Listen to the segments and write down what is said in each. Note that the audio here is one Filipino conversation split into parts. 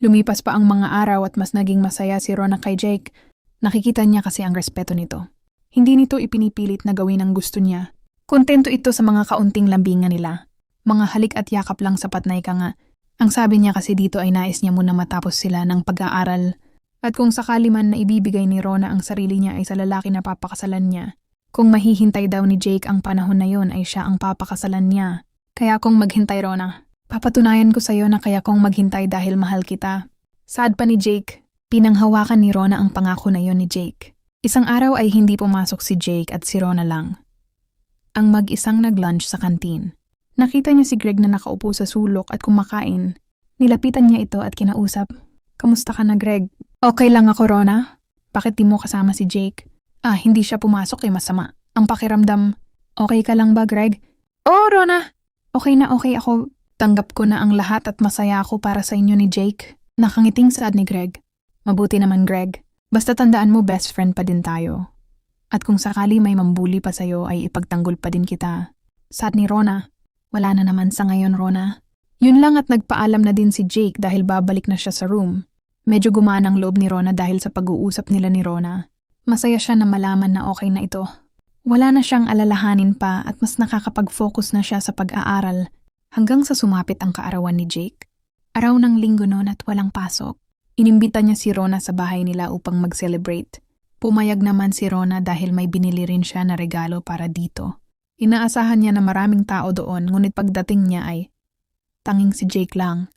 Lumipas pa ang mga araw at mas naging masaya si Rona kay Jake. Nakikita niya kasi ang respeto nito. Hindi nito ipinipilit na gawin ang gusto niya. Kontento ito sa mga kaunting lambingan nila. Mga halik at yakap lang sapat na ika nga. Ang sabi niya kasi dito ay nais niya muna matapos sila ng pag-aaral. At kung sakali man na ibibigay ni Rona ang sarili niya ay sa lalaki na papakasalan niya. Kung mahihintay daw ni Jake ang panahon na yon ay siya ang papakasalan niya. Kaya kung maghintay Rona, papatunayan ko sa'yo na kaya kong maghintay dahil mahal kita. Sad pa ni Jake. Pinanghawakan ni Rona ang pangako na yon ni Jake. Isang araw ay hindi pumasok si Jake at si Rona lang. Ang mag-isang nag-lunch sa kantin. Nakita niya si Greg na nakaupo sa sulok at kumakain. Nilapitan niya ito at kinausap. Kamusta ka na, Greg? Okay lang ako, Rona. Bakit di mo kasama si Jake? Hindi siya pumasok masama. Ang pakiramdam, okay ka lang ba, Greg? Oo, Rona. Okay na okay ako. Tanggap ko na ang lahat at masaya ako para sa inyo ni Jake. Nakangiting sad ni Greg. Mabuti naman, Greg. Basta tandaan mo best friend pa din tayo. At kung sakali may mambuli pa sa'yo ay ipagtanggol pa din kita. Sad ni Rona. Wala na naman sa ngayon, Rona. Yun lang at nagpaalam na din si Jake dahil babalik na siya sa room. Medyo gumana ang loob ni Rona dahil sa pag-uusap nila ni Rona. Masaya siya na malaman na okay na ito. Wala na siyang alalahanin pa at mas nakakapag-focus na siya sa pag-aaral hanggang sa sumapit ang kaarawan ni Jake. Araw ng linggo noon at walang pasok. Inimbita niya si Rona sa bahay nila upang mag-celebrate. Pumayag naman si Rona dahil may binili rin siya na regalo para dito. Inaasahan niya na maraming tao doon ngunit pagdating niya ay tanging si Jake lang.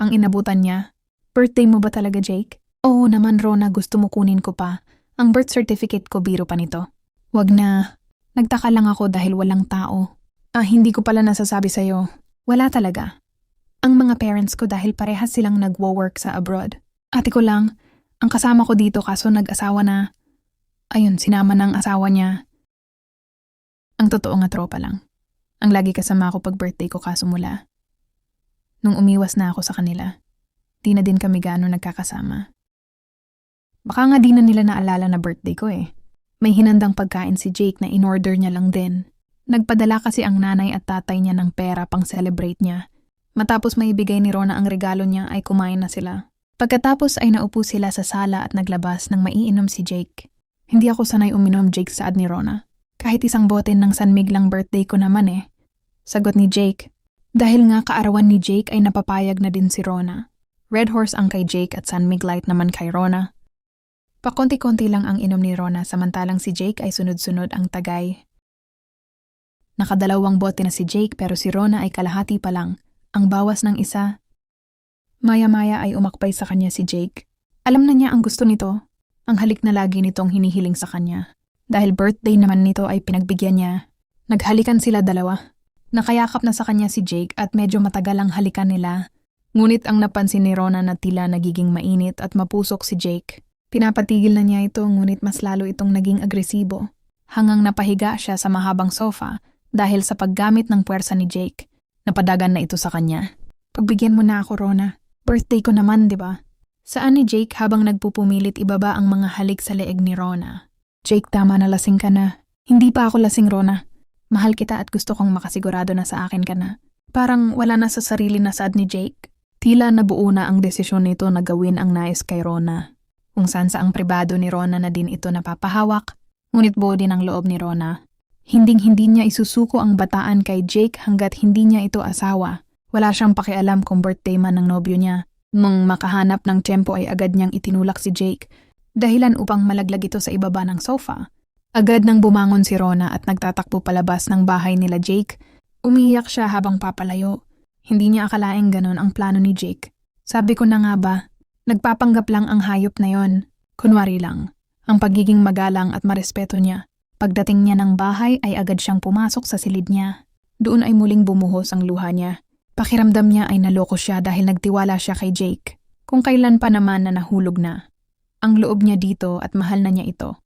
Ang inabutan niya, birthday mo ba talaga, Jake? Oo naman, Rona, gusto mo kunin ko pa. Ang birth certificate ko biro pa nito. Wag na. Nagtaka lang ako dahil walang tao. Hindi ko pala nasasabi sa'yo. Wala talaga. Ang mga parents ko dahil parehas silang nagwo-work sa abroad. Ate ko lang, ang kasama ko dito kaso nag-asawa na. Ayun, sinama ng asawa niya. Ang totoo nga tropa lang. Ang lagi kasama ako pag birthday ko kaso mula. Nung umiwas na ako sa kanila, di na din kami gaano nagkakasama. Baka nga di na nila naalala na birthday ko May hinandang pagkain si Jake na in-order niya lang din. Nagpadala kasi ang nanay at tatay niya ng pera pang celebrate niya. Matapos maibigay ni Rona ang regalo niya ay kumain na sila. Pagkatapos ay naupo sila sa sala at naglabas nang maiinom si Jake. Hindi ako sanay uminom, Jake, saad ni Rona. Kahit isang bote ng San Mig lang birthday ko naman Sagot ni Jake. Dahil nga kaarawan ni Jake ay napapayag na din si Rona. Red Horse ang kay Jake at San Mig Light naman kay Rona. Pakonti-konti lang ang inom ni Rona samantalang si Jake ay sunod-sunod ang tagay. Nakadalawang bote na si Jake pero si Rona ay kalahati pa lang. Ang bawas ng isa. Maya-maya ay umakbay sa kanya si Jake. Alam na niya ang gusto nito. Ang halik na lagi nitong hinihiling sa kanya. Dahil birthday naman nito ay pinagbigyan niya. Naghalikan sila dalawa. Nakayakap na sa kanya si Jake at medyo matagal ang halikan nila. Ngunit ang napansin ni Rona na tila nagiging mainit at mapusok si Jake. Pinapatigil na niya ito ngunit mas lalo itong naging agresibo. Hanggang napahiga siya sa mahabang sofa dahil sa paggamit ng puwersa ni Jake. Napadagan na ito sa kanya. Pagbigyan mo na ako, Rona. Birthday ko naman, di ba? Saan ni Jake habang nagpupumilit ibaba ang mga halik sa leeg ni Rona. Jake, tama na, lasing ka na. Hindi pa ako lasing, Rona. Mahal kita at gusto kong makasigurado na sa akin ka na. Parang wala na sa sarili na sad ni Jake. Tila nabuo na ang desisyon nito na gawin ang nais kay Rona. Kung saan sa ang pribado ni Rona na din ito napapahawak, ngunit buo din ang loob ni Rona. Hinding-hindi niya isusuko ang bataan kay Jake hanggat hindi niya ito asawa. Wala siyang pakialam kung birthday man ng nobyo niya. Nung makahanap ng tiyempo ay agad niyang itinulak si Jake. Dahilan upang malaglag ito sa ibaba ng sofa. Agad nang bumangon si Rona at nagtatakbo palabas ng bahay nila Jake. Umiiyak siya habang papalayo. Hindi niya akalaing ganon ang plano ni Jake. Sabi ko na nga ba, nagpapanggap lang ang hayop na yon. Kunwari lang, ang pagiging magalang at marespeto niya. Pagdating niya ng bahay ay agad siyang pumasok sa silid niya. Doon ay muling bumuhos ang luha niya. Pakiramdam niya ay naloko siya dahil nagtiwala siya kay Jake. Kung kailan pa naman na nahulog na. Ang loob niya dito at mahal na niya ito.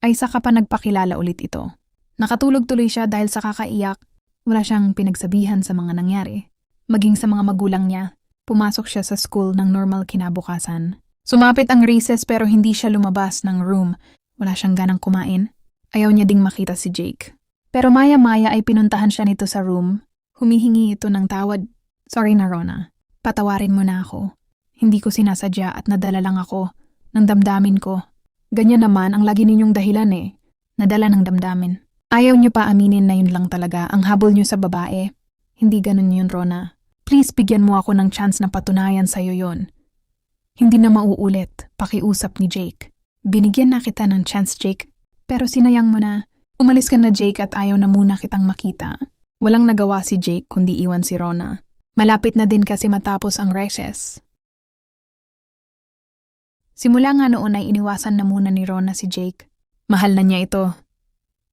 Ay saka pa nagpakilala ulit ito. Nakatulog tuloy siya dahil sa kakaiyak. Wala siyang pinagsabihan sa mga nangyari. Maging sa mga magulang niya. Pumasok siya sa school ng normal kinabukasan. Sumapit ang recess pero hindi siya lumabas ng room. Wala siyang ganang kumain. Ayaw niya ding makita si Jake. Pero maya-maya ay pinuntahan siya nito sa room. Humihingi ito ng tawad. Sorry na, Rona. Patawarin mo na ako. Hindi ko sinasadya at nadala lang ako ng damdamin ko. Ganyan naman ang lagi ninyong dahilan eh. Nadala ng damdamin. Ayaw niyo pa aminin na yun lang talaga ang habol niyo sa babae. Hindi ganun yun, Rona. Please bigyan mo ako ng chance na patunayan sa'yo yun. Hindi na mauulit, pakiusap ni Jake. Binigyan na kita ng chance, Jake. Pero sinayang mo na. Umalis ka na, Jake, at ayaw na muna kitang makita. Walang nagawa si Jake kundi iwan si Rona. Malapit na din kasi matapos ang recess. Simula nga noon ay iniwasan na muna ni Rona si Jake. Mahal na niya ito.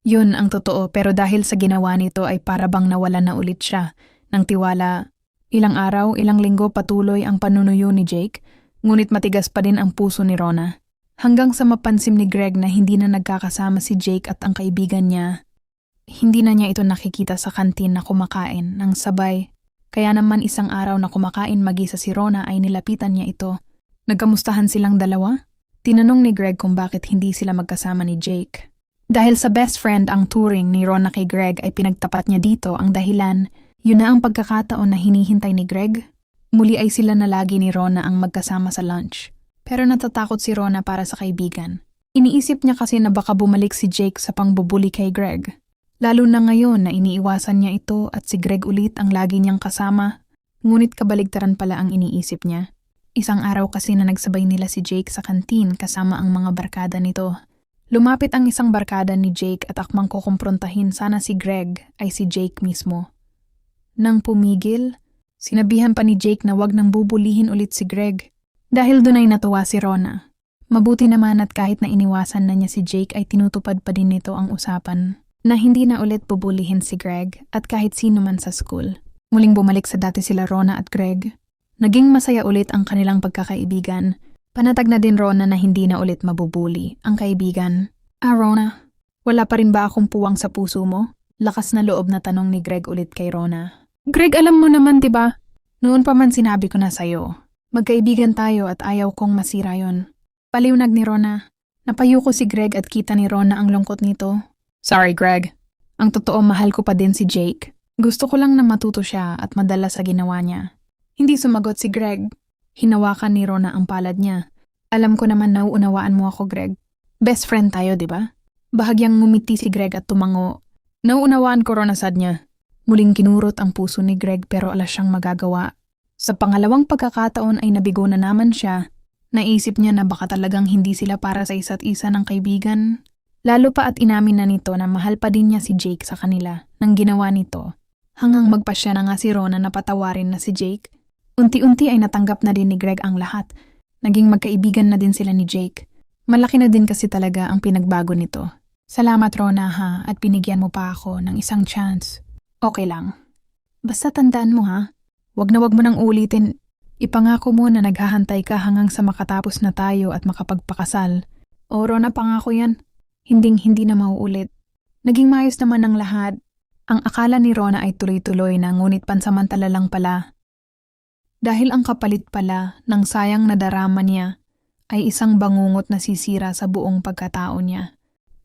Yun ang totoo, pero dahil sa ginawa nito ay para bang nawala na ulit siya ng tiwala. Ilang araw, ilang linggo patuloy ang panunuyo ni Jake, ngunit matigas pa din ang puso ni Rona. Hanggang sa mapansin ni Greg na hindi na nagkakasama si Jake at ang kaibigan niya. Hindi na niya ito nakikita sa kantin na kumakain ng sabay. Kaya naman isang araw na kumakain mag-isa si Rona ay nilapitan niya ito. Nagkamustahan silang dalawa? Tinanong ni Greg kung bakit hindi sila magkasama ni Jake. Dahil sa best friend ang turing ni Rona kay Greg ay pinagtapat niya dito ang dahilan. Yun na ang pagkakataon na hinihintay ni Greg. Muli ay sila na lagi ni Rona ang magkasama sa lunch. Pero natatakot si Rona para sa kaibigan. Iniisip niya kasi na baka bumalik si Jake sa pangbubuli kay Greg. Lalo na ngayon na iniiwasan niya ito at si Greg ulit ang lagi niyang kasama. Ngunit kabaligtaran pala ang iniisip niya. Isang araw kasi na nagsabay nila si Jake sa kantin kasama ang mga barkada nito. Lumapit ang isang barkada ni Jake at akmang kukumprontahin sana si Greg ay si Jake mismo. Nang pumigil, sinabihan pa ni Jake na wag nang bubulihin ulit si Greg. Dahil doon ay natuwa si Rona. Mabuti naman at kahit na iniwasan na niya si Jake ay tinutupad pa din nito ang usapan na hindi na ulit bubulihin si Greg at kahit sino man sa school. Muling bumalik sa dati sila Rona at Greg. Naging masaya ulit ang kanilang pagkakaibigan. Panatag na din Rona na hindi na ulit mabubuli ang kaibigan. Rona, wala pa rin ba akong puwang sa puso mo? Lakas na loob na tanong ni Greg ulit kay Rona. Greg, alam mo naman diba? Noon pa man sinabi ko na sa'yo. Magkaibigan tayo at ayaw kong masira yon. Paliwanag ni Rona. Napayuko si Greg at kita ni Rona ang lungkot nito. Sorry, Greg. Ang totoo mahal ko pa din si Jake. Gusto ko lang na matuto siya at madala sa ginawa niya. Hindi sumagot si Greg. Hinawakan ni Rona ang palad niya. Alam ko naman nauunawaan mo ako, Greg. Best friend tayo, di ba? Bahagyang ngumiti si Greg at tumango. Nauunawaan ko, Rona, sad niya. Muling kinurot ang puso ni Greg pero alas siyang magagawa. Sa pangalawang pagkakataon ay nabigo na naman siya. Naisip niya na baka talagang hindi sila para sa isa't isa ng kaibigan. Lalo pa at inamin na nito na mahal pa din niya si Jake sa kanila nang ginawa nito. Hanggang magpasya na nga si Rona na patawarin na si Jake. Unti-unti ay natanggap na din ni Greg ang lahat. Naging magkaibigan na din sila ni Jake. Malaki na din kasi talaga ang pinagbago nito. Salamat Rona ha at binigyan mo pa ako ng isang chance. Okay lang. Basta tandaan mo ha. Wag mo nang ulitin. Ipangako mo na naghahantay ka hanggang sa makatapos na tayo at makapagpakasal. O Rona, pangako yan. Hinding-hindi na mauulit. Naging maayos naman ang lahat. Ang akala ni Rona ay tuloy-tuloy na ngunit pansamantala lang pala. Dahil ang kapalit pala ng sayang na darama niya ay isang bangungot na sisira sa buong pagkatao niya.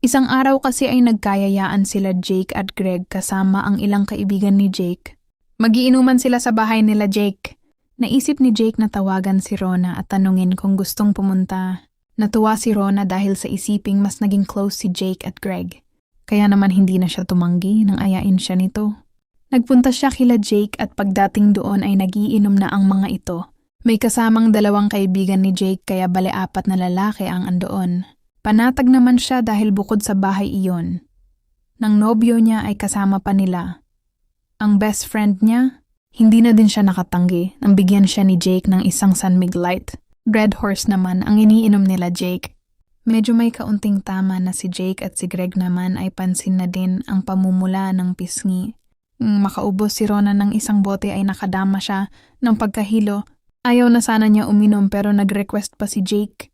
Isang araw kasi ay nagkayayaan sila Jake at Greg kasama ang ilang kaibigan ni Jake. Magiinuman sila sa bahay nila Jake. Naisip ni Jake na tawagan si Rona at tanungin kung gustong pumunta. Natuwa si Rona dahil sa isiping mas naging close si Jake at Greg. Kaya naman hindi na siya tumanggi nang ayain siya nito. Nagpunta siya kila Jake at pagdating doon ay nagiinom na ang mga ito. May kasamang dalawang kaibigan ni Jake kaya bale 4 na lalaki ang andoon. Panatag naman siya dahil bukod sa bahay iyon. Nang nobyo niya ay kasama pa nila. Ang best friend niya, hindi na din siya nakatanggi nang bigyan siya ni Jake ng isang San Mig Light. Red Horse naman ang iniinom nila Jake. Medyo may kaunting tama na si Jake at si Greg naman ay pansin na din ang pamumula ng pisngi. Makaubos si Rona ng isang bote ay nakadama siya ng pagkahilo. Ayaw na sana niya uminom pero nag-request pa si Jake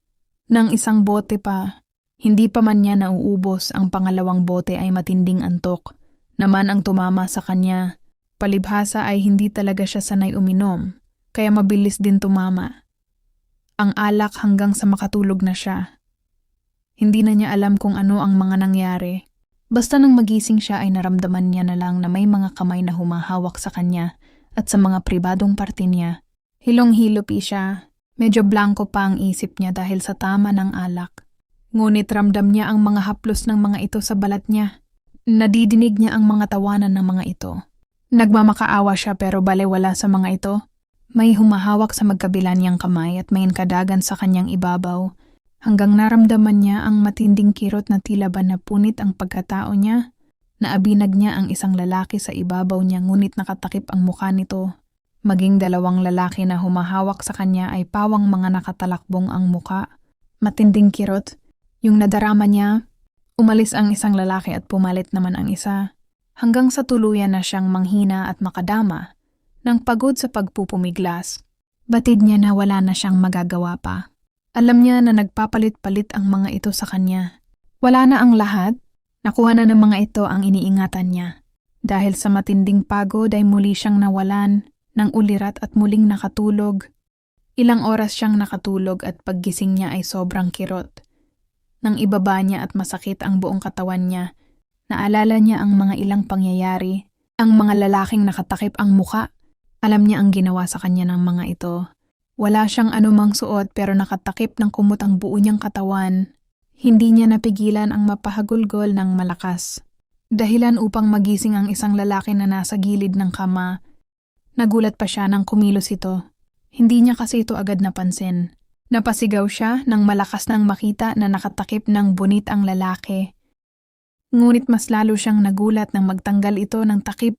ng isang bote pa. Hindi pa man niya nauubos ang pangalawang bote ay matinding antok. Naman ang tumama sa kanya. Palibhasa ay hindi talaga siya sanay uminom, kaya mabilis din tumama. Ang alak hanggang sa makatulog na siya. Hindi na niya alam kung ano ang mga nangyari. Basta nang magising siya ay naramdaman niya na lang na may mga kamay na humahawak sa kanya at sa mga pribadong parte niya. Hilong-hilopi siya. Medyo blanko pa ang isip niya dahil sa tama ng alak. Ngunit ramdam niya ang mga haplos ng mga ito sa balat niya. Nadidinig niya ang mga tawanan ng mga ito. Nagmamakaawa siya pero balewala sa mga ito. May humahawak sa magkabila niyang kamay at may kadagan sa kanyang ibabaw. Hanggang naramdaman niya ang matinding kirot na tila ba napunit ang pagkatao niya. Naabinag niya ang isang lalaki sa ibabaw niya ngunit nakatakip ang mukha nito. Maging dalawang lalaki na humahawak sa kanya ay pawang mga nakatalakbong ang muka. Matinding kirot. Yung nadarama niya, umalis ang isang lalaki at pumalit naman ang isa. Hanggang sa tuluyan na siyang manghina at makadama. Nang pagod sa pagpupumiglas, batid niya na wala na siyang magagawa pa. Alam niya na nagpapalit-palit ang mga ito sa kanya. Wala na ang lahat. Nakuha na ng mga ito ang iniingatan niya. Dahil sa matinding pagod ay muli siyang nawalan ng ulirat at muling nakatulog. Ilang oras siyang nakatulog at paggising niya ay sobrang kirot. Nang ibaba niya at masakit ang buong katawan niya, naalala niya ang mga ilang pangyayari, ang mga lalaking nakatakip ang muka. Alam niya ang ginawa sa kanya ng mga ito. Wala siyang anumang suot pero nakatakip ng kumot ang buo niyang katawan. Hindi niya napigilan ang mapahagulgol ng malakas. Dahilan upang magising ang isang lalaki na nasa gilid ng kama. Nagulat pa siya nang kumilos ito. Hindi niya kasi ito agad napansin. Napasigaw siya nang malakas nang makita na nakatakip ng bunit ang lalaki. Ngunit mas lalo siyang nagulat nang magtanggal ito ng takip.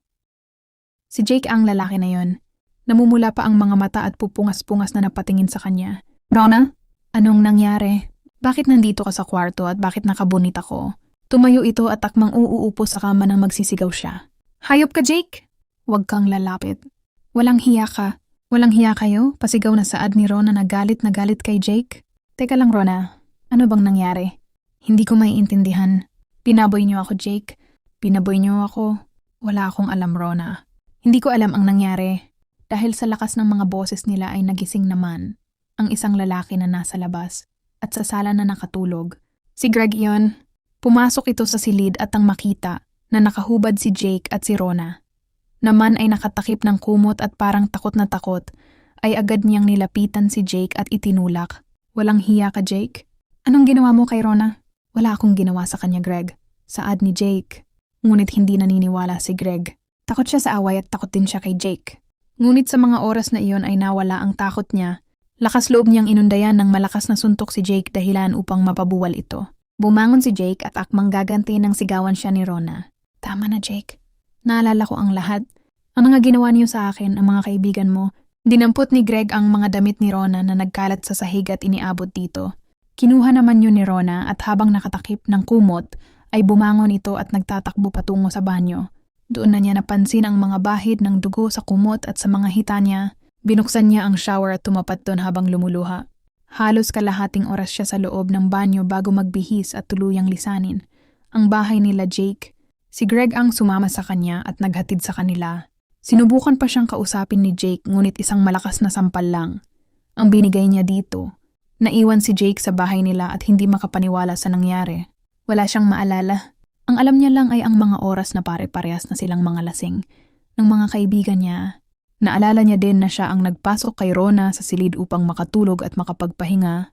Si Jake ang lalaki na yon. Namumula pa ang mga mata at pupungas-pungas na napatingin sa kanya. Rona, anong nangyari? Bakit nandito ka sa kwarto at bakit nakabunit ako? Tumayo ito at akmang uuupo sa kama nang magsisigaw siya. Hayop ka, Jake! Huwag kang lalapit. Walang hiya ka. Walang hiya kayo? Pasigaw na saad ni Rona na galit kay Jake. Teka lang, Rona. Ano bang nangyari? Hindi ko maiintindihan. Pinaboy niyo ako, Jake. Pinaboy niyo ako. Wala akong alam, Rona. Hindi ko alam ang nangyari. Dahil sa lakas ng mga boses nila ay nagising naman ang isang lalaki na nasa labas. At sa sala na nakatulog. Si Greg iyon. Pumasok ito sa silid at ang makita na nakahubad si Jake at si Rona. Naman ay nakatakip ng kumot at parang takot na takot, ay agad niyang nilapitan si Jake at itinulak. Walang hiya ka, Jake? Anong ginawa mo kay Rona? Wala akong ginawa sa kanya, Greg. Saad ni Jake. Ngunit hindi naniniwala si Greg. Takot siya sa away at takot din siya kay Jake. Ngunit sa mga oras na iyon ay nawala ang takot niya. Lakas loob niyang inundayan ng malakas na suntok si Jake dahilan upang mapabuwal ito. Bumangon si Jake at akmang gaganti ng sigawan siya ni Rona. Tama na, Jake. Naalala ko ang lahat. Ang mga ginawa niyo sa akin, ang mga kaibigan mo. Dinampot ni Greg ang mga damit ni Rona na nagkalat sa sahig at iniabot dito. Kinuha naman yun ni Rona at habang nakatakip ng kumot, ay bumangon ito at nagtatakbo patungo sa banyo. Doon na niya napansin ang mga bahid ng dugo sa kumot at sa mga hita niya. Binuksan niya ang shower at tumapat doon habang lumuluha. Halos kalahating oras siya sa loob ng banyo bago magbihis at tuluyang lisanin ang bahay nila Jake. Si Greg ang sumama sa kanya at naghatid sa kanila. Sinubukan pa siyang kausapin ni Jake ngunit isang malakas na sampal lang ang binigay niya dito. Naiwan si Jake sa bahay nila at hindi makapaniwala sa nangyari. Wala siyang maalala. Ang alam niya lang ay ang mga oras na pare-parehas na silang mga lasing ng mga kaibigan niya. Naalala niya din na siya ang nagpasok kay Rona sa silid upang makatulog at makapagpahinga